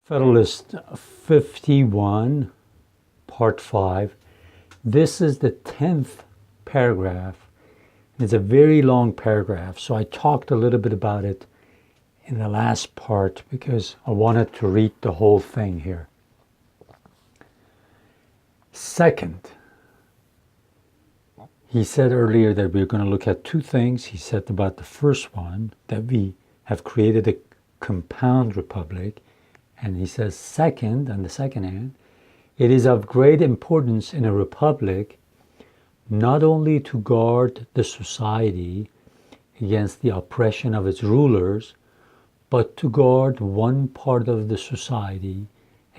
Federalist 51, Part 5. This is the 10th paragraph. It's a very long paragraph, so I talked a little bit about it in the last part because I wanted to read the whole thing here. Second, he said earlier that we're going to look at two things. He said about the first one, that we have created a compound republic. And he says, second, on the second hand, it is of great importance in a republic not only to guard the society against the oppression of its rulers, but to guard one part of the society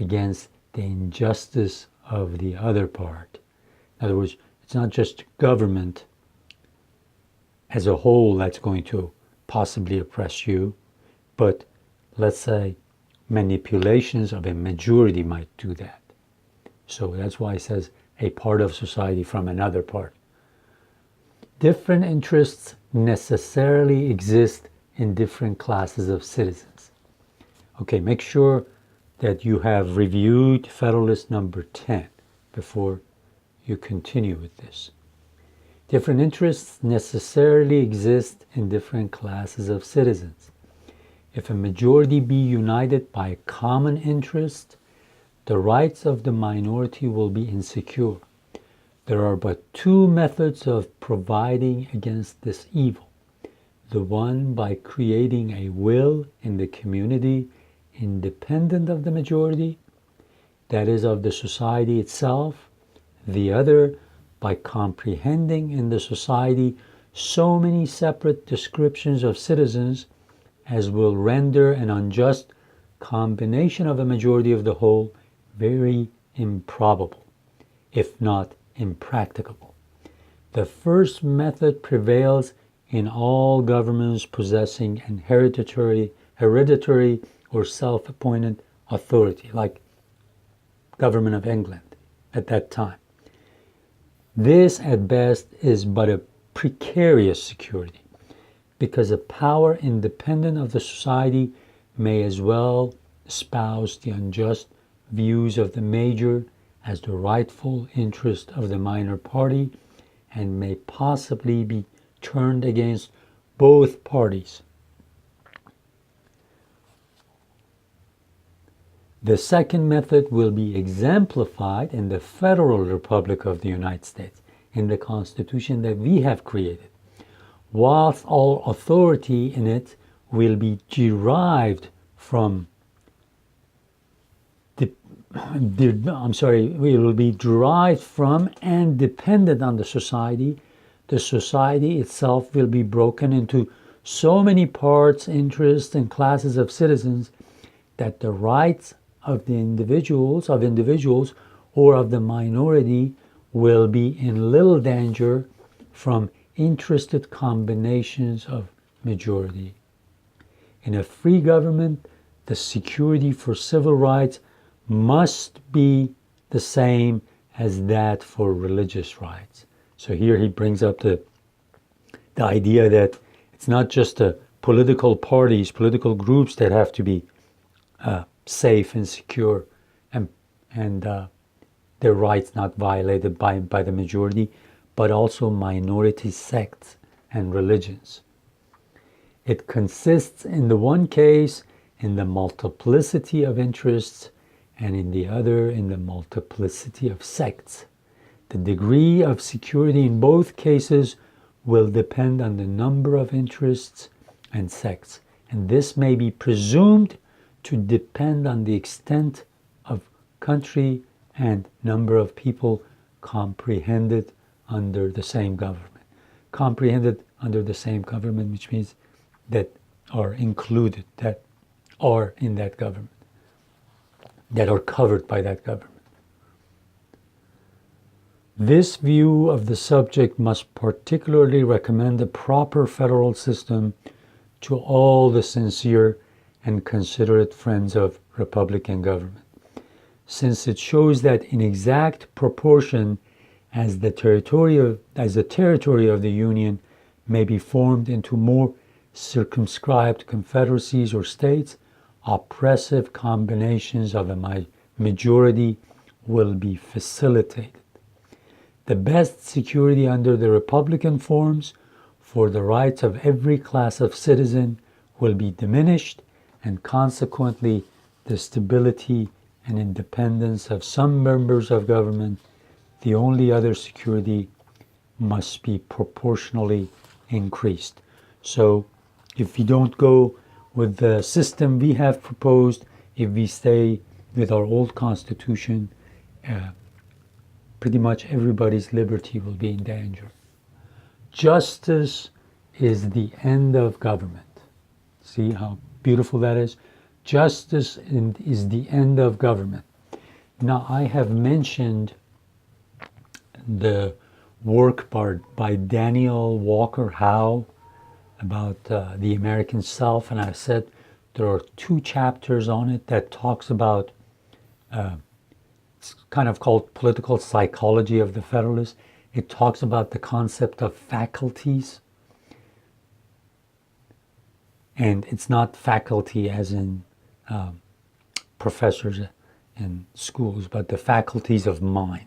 against the injustice of the other part. In other words, it's not just government as a whole that's going to possibly oppress you, but let's say manipulations of a majority might do that. So that's why it says a part of society from another part. Different interests necessarily exist in different classes of citizens. Okay, make sure that you have reviewed Federalist number 10 before you continue with this. Different interests necessarily exist in different classes of citizens. If a majority be united by a common interest, the rights of the minority will be insecure. There are but two methods of providing against this evil. The one by creating a will in the community independent of the majority, that is of the society itself. The other by comprehending in the society so many separate descriptions of citizens as will render an unjust combination of a majority of the whole very improbable, if not impracticable. The first method prevails in all governments possessing an hereditary or self-appointed authority, like government of England at that time. This at best is but a precarious security, because a power independent of the society may as well espouse the unjust views of the major as the rightful interest of the minor party, and may possibly be turned against both parties. The second method will be exemplified in the Federal Republic of the United States, in the Constitution that we have created. Whilst all authority in it will be derived from will be derived from and dependent on the society itself will be broken into so many parts, interests, and classes of citizens that the rights of the individuals or of the minority will be in little danger from interested combinations of majority. In a free government, the security for civil rights must be the same as that for religious rights. So here he brings up the idea that it's not just the political parties, political groups that have to be safe and secure and their rights not violated by the majority, but also minority sects and religions. It consists in the one case in the multiplicity of interests, and in the other in the multiplicity of sects. The degree of security in both cases will depend on the number of interests and sects, and this may be presumed to depend on the extent of country and number of people comprehended under the same government. Comprehended under the same government, which means that are included, that are in that government, that are covered by that government. This view of the subject must particularly recommend a proper federal system to all the sincere and considerate friends of Republican government, since it shows that in exact proportion as the territory of the Union may be formed into more circumscribed confederacies or states, oppressive combinations of a majority will be facilitated. The best security under the Republican forms for the rights of every class of citizen will be diminished, and consequently the stability and independence of some members of government. The only other security must be proportionally increased. So if we don't go with the system we have proposed, if we stay with our old constitution, pretty much everybody's liberty will be in danger. Justice is the end of government. See how beautiful that is? Justice is the end of government. Now, I have mentioned the work by Daniel Walker Howe about the American Self, and I said there are 2 chapters on it that talks about, it's kind of called Political Psychology of the Federalists. It talks about the concept of faculties, and it's not faculty as in professors in schools, but the faculties of mind,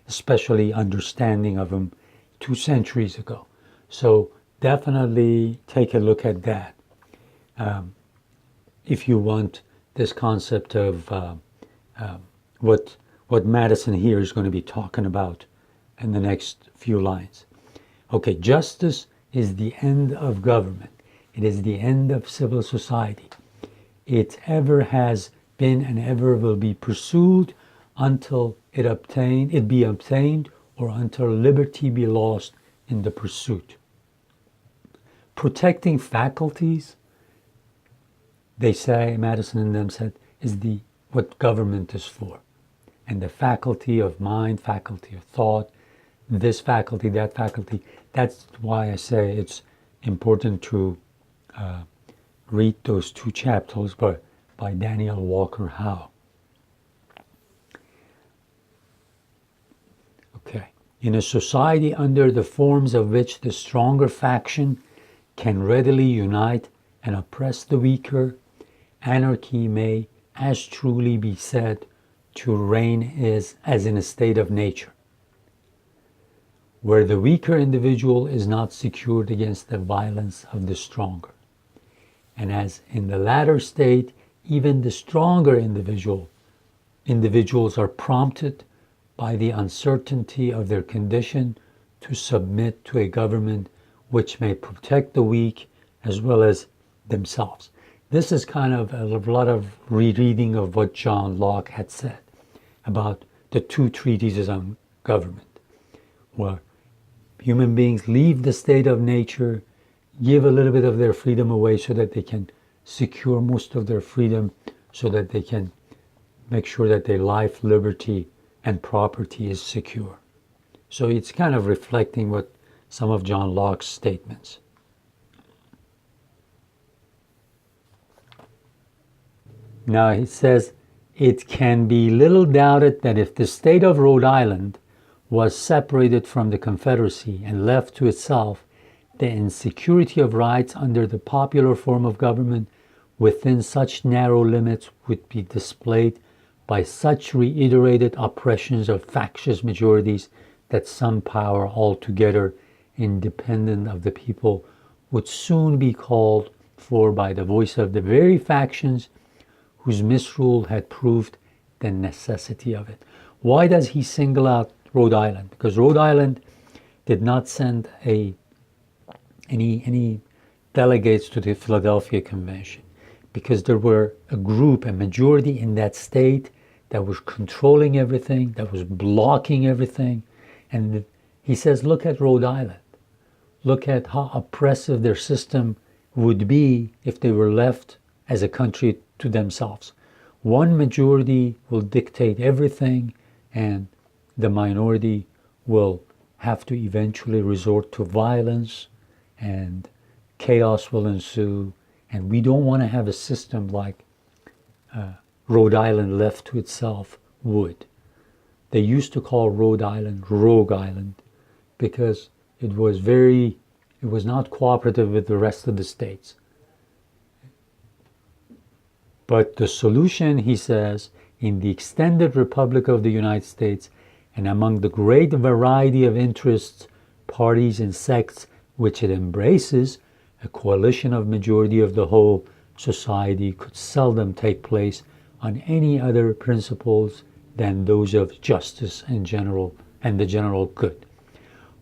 especially understanding of them 2 centuries ago. So definitely take a look at that if you want this concept of what Madison here is going to be talking about in the next few lines. Okay, justice is the end of government. It is the end of civil society. It ever has been and ever will be pursued until it be obtained, or until liberty be lost in the pursuit. Protecting faculties, they say, Madison and them said, is what government is for. And the faculty of mind, faculty of thought, this faculty, that faculty, that's why I say it's important to read those 2 chapters by Daniel Walker Howe. Okay. In a society under the forms of which the stronger faction can readily unite and oppress the weaker, anarchy may as truly be said to reign as in a state of nature, where the weaker individual is not secured against the violence of the stronger. And as in the latter state, even the stronger individuals are prompted by the uncertainty of their condition to submit to a government which may protect the weak as well as themselves. This is kind of a lot of rereading of what John Locke had said about the 2 treatises on government, where human beings leave the state of nature, give a little bit of their freedom away so that they can secure most of their freedom, so that they can make sure that their life, liberty, and property is secure. So it's kind of reflecting what some of John Locke's statements. Now he says, it can be little doubted that if the state of Rhode Island was separated from the Confederacy and left to itself, the insecurity of rights under the popular form of government within such narrow limits would be displayed by such reiterated oppressions of factious majorities that some power altogether independent of the people would soon be called for by the voice of the very factions whose misrule had proved the necessity of it. Why does he single out Rhode Island? Because Rhode Island did not send any delegates to the Philadelphia Convention, because there were a majority in that state that was controlling everything, that was blocking everything. And he says, look at Rhode Island. Look at how oppressive their system would be if they were left as a country to themselves. One majority will dictate everything, and the minority will have to eventually resort to violence, and chaos will ensue. And we don't want to have a system like Rhode Island left to itself would. They used to call Rhode Island Rogue Island because it was not cooperative with the rest of the states. But the solution, he says, in the extended Republic of the United States and among the great variety of interests, parties, and sects which it embraces, a coalition of majority of the whole society could seldom take place on any other principles than those of justice and the general good.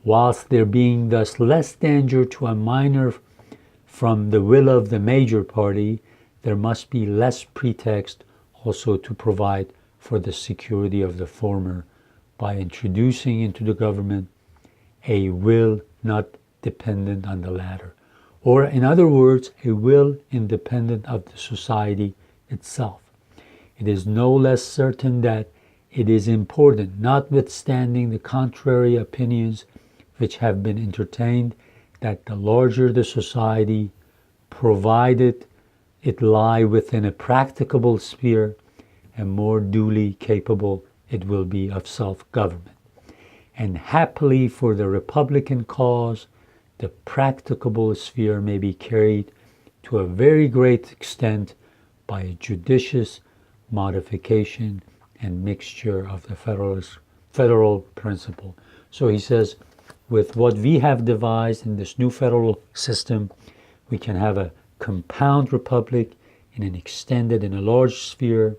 Whilst there being thus less danger to a minor from the will of the major party, there must be less pretext also to provide for the security of the former by introducing into the government a will not dependent on the latter, or in other words, a will independent of the society itself. It is no less certain that it is important, notwithstanding the contrary opinions which have been entertained, that the larger the society, provided it lie within a practicable sphere, and more duly capable it will be of self-government. And happily for the Republican cause, the practicable sphere may be carried to a very great extent by a judicious modification and mixture of the federal principle. So he says, with what we have devised in this new federal system, we can have a compound republic in an extended and a large sphere.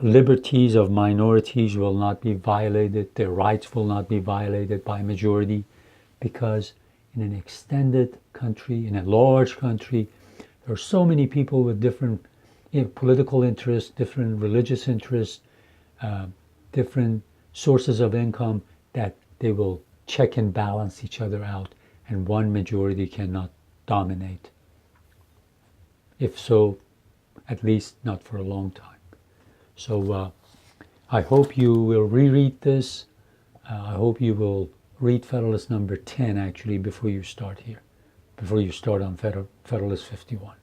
Liberties of minorities will not be violated, their rights will not be violated by majority, because in an extended country, in a large country, there are so many people with different political interests, different religious interests, different sources of income, that they will check and balance each other out, and one majority cannot dominate. If so, at least not for a long time. So I hope you will reread this. I hope you will read Federalist number 10 actually before you start here, before you start on Federalist 51.